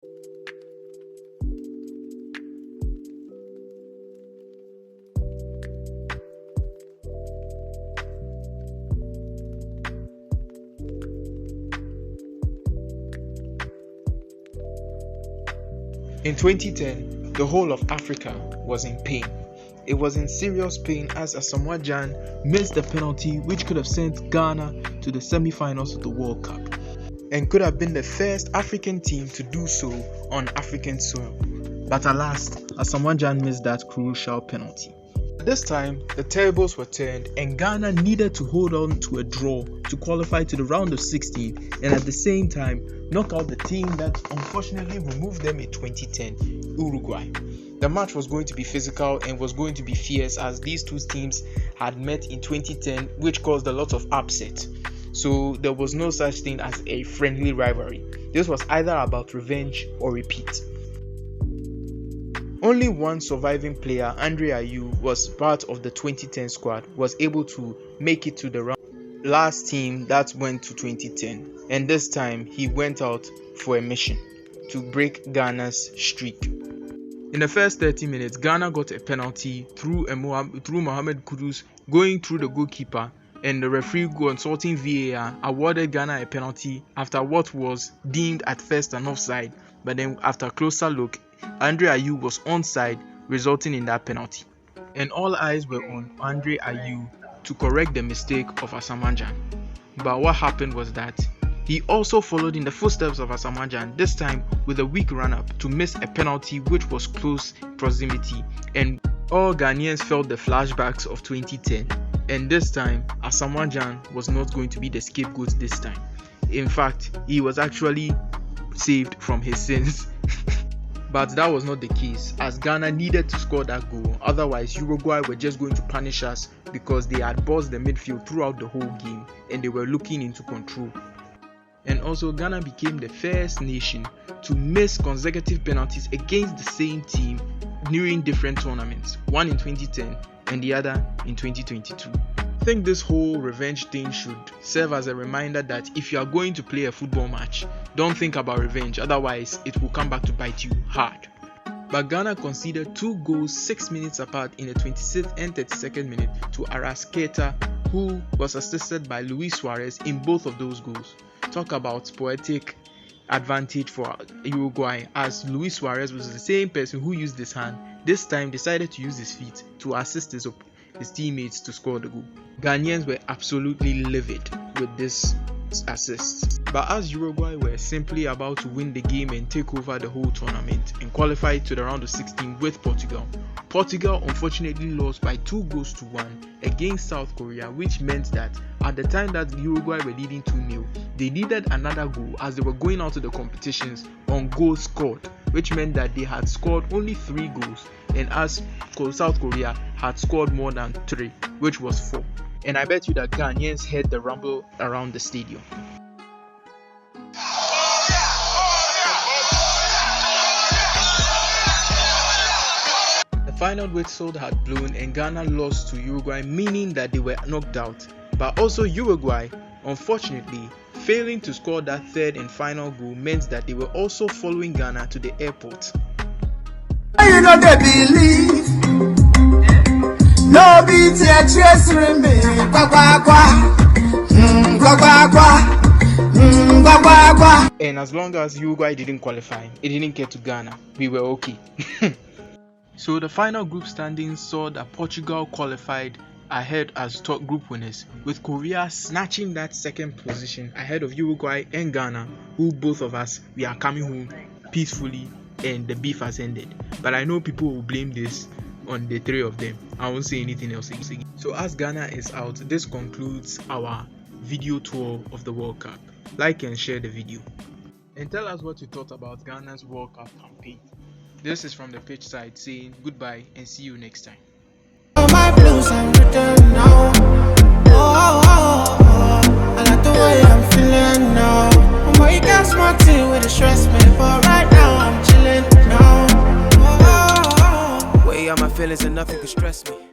In 2010, the whole of Africa was in pain. It was in serious pain as Asamoah Gyan missed the penalty which could have sent Ghana to the semi-finals of the World Cup and could have been the first African team to do so on African soil. But alas, Asamoah Gyan missed that crucial penalty. This time, the tables were turned and Ghana needed to hold on to a draw to qualify to the round of 16 and at the same time knock out the team that unfortunately removed them in 2010, Uruguay. The match was going to be physical and was going to be fierce as these two teams had met in 2010, which caused a lot of upset. So there was no such thing as a friendly rivalry. This was either about revenge or repeat. Only one surviving player, Andre Ayew, was part of the 2010 squad, was able to make it to the last team that went to 2010, and this time he went out for a mission to break Ghana's streak. In the first 30 minutes, Ghana got a penalty through Mohamed Kudus going through the goalkeeper, and the referee consulting VAR awarded Ghana a penalty after what was deemed at first an offside, but then after closer look, Andre Ayew was onside, resulting in that penalty. And all eyes were on Andre Ayew to correct the mistake of Asamoah Gyan. But what happened was that he also followed in the footsteps of Asamoah Gyan, this time with a weak run-up to miss a penalty which was close proximity, and all Ghanaians felt the flashbacks of 2010. And this time, Asamoah Gyan was not going to be the scapegoat this time. In fact, he was actually saved from his sins. But that was not the case, as Ghana needed to score that goal, otherwise Uruguay were just going to punish us because they had bossed the midfield throughout the whole game and they were looking into control. And also Ghana became the first nation to miss consecutive penalties against the same team during different tournaments, one in 2010 and the other in 2022. I think this whole revenge thing should serve as a reminder that if you are going to play a football match, don't think about revenge, otherwise it will come back to bite you hard. But Ghana conceded 2 goals 6 minutes apart in the 26th and 32nd minute to Aras Keita, who was assisted by Luis Suarez in both of those goals. Talk about poetic advantage for Uruguay, as Luis Suarez was the same person who used his hand, this time decided to use his feet to assist his teammates to score the goal. Ghanaians were absolutely livid with this assist. But as Uruguay were simply about to win the game and take over the whole tournament and qualify to the round of 16 with Portugal, Portugal unfortunately lost by 2 goals to 1 against South Korea, which meant that at the time that Uruguay were leading 2-0, they needed another goal as they were going out to the competitions on goals scored, which meant that they had scored only 3 goals, and as South Korea had scored more than 3, which was 4. And I bet you that Ghanaians heard the rumble around the stadium. The final whistle had blown and Ghana lost to Uruguay, meaning that they were knocked out. But also Uruguay, unfortunately, failing to score that third and final goal meant that they were also following Ghana to the airport. You know they believe. No beat me. And as long as Uruguay didn't qualify, it didn't get to Ghana, we were okay. So the final group standings saw that Portugal qualified ahead as top group winners, with Korea snatching that second position ahead of Uruguay and Ghana, who both of us, we are coming home peacefully and the beef has ended. But I know people will blame this on the 3 of them. I won't say anything else. So as Ghana is out, this concludes our video tour of the World Cup. Like and share the video and tell us what you thought about Ghana's World Cup campaign. This is from the pitch side saying goodbye and see you next time. My blues are written now. I like the way I'm feeling now. Boy, you got smart thing with the stress me, but right now I'm chilling now. Way out my feelings and nothing can stress me.